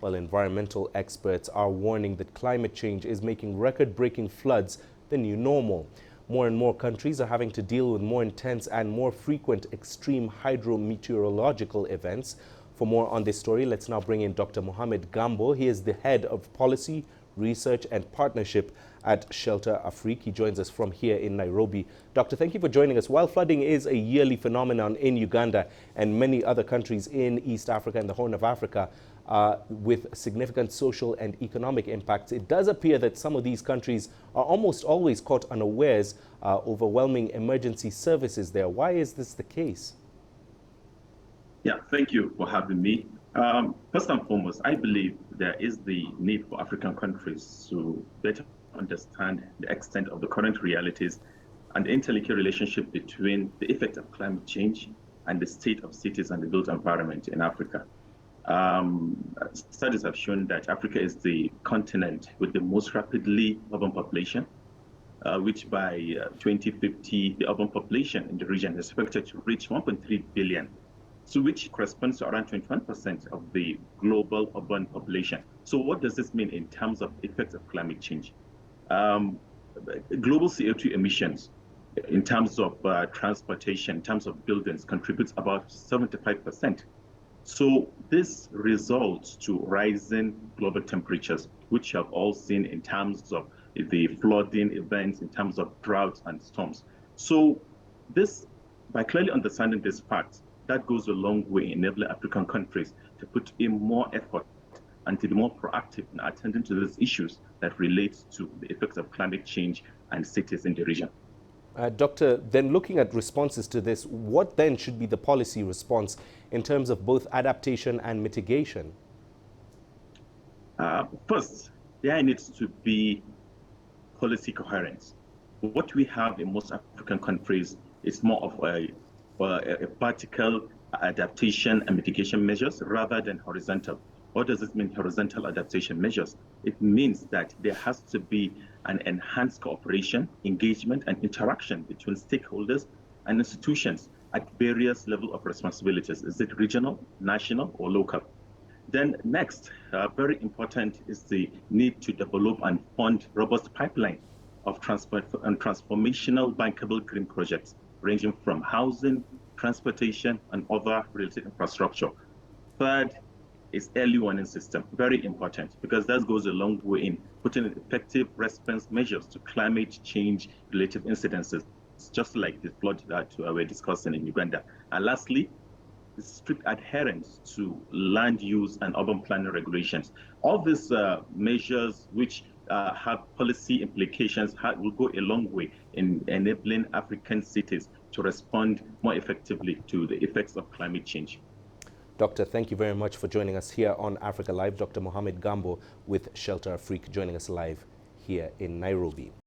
While environmental experts are warning that climate change is making record-breaking floods the new normal. More and more countries are having to deal with more intense and more frequent extreme hydrometeorological events. For more on this story, let's now bring in Dr. Mohamed Gambo. He is the head of policy, research and partnership at Shelter Afrique. He joins us from here in Nairobi. Doctor, thank you for joining us. While flooding is a yearly phenomenon in Uganda and many other countries in East Africa and the Horn of Africa, with significant social and economic impacts, it does appear that some of these countries are almost always caught unawares, overwhelming emergency services there. Why is this the case? Yeah, thank you for having me. First and foremost, I believe there is the need for African countries to better understand the extent of the current realities and the interlinked relationship between the effect of climate change and the state of cities and the built environment in Africa. Studies have shown that Africa is the continent with the most rapidly urban population, which by 2050, the urban population in the region is expected to reach 1.3 billion. So which corresponds to around 21% of the global urban population. So what does this mean in terms of effects of climate change? Global CO2 emissions in terms of transportation, in terms of buildings, contributes about 75%. So this results to rising global temperatures, which you have all seen in terms of the flooding events, in terms of droughts and storms. So this, by clearly understanding these facts, that goes a long way in enabling African countries to put in more effort and to be more proactive in attending to these issues that relate to the effects of climate change and cities in the region. Doctor, then looking at responses to this, what then should be the policy response in terms of both adaptation and mitigation? First, there needs to be policy coherence. What we have in most African countries is more of a vertical adaptation and mitigation measures rather than horizontal. What does this mean, horizontal adaptation measures? It means that there has to be an enhanced cooperation, engagement, and interaction between stakeholders and institutions at various levels of responsibilities. Is it regional, national, or local? Then next, very important is the need to develop and fund robust pipeline of transformational bankable green projects, ranging from housing, transportation, and other related infrastructure. Third is early warning system, very important, because that goes a long way in putting effective response measures to climate change related incidences, just like the flood that we're discussing in Uganda. And lastly, strict adherence to land use and urban planning regulations. All these measures which have policy implications will go a long way in enabling African cities to respond more effectively to the effects of climate change. Doctor, thank you very much for joining us here on Africa Live. Dr. Mohamed Gambo with Shelter Afrique joining us live here in Nairobi.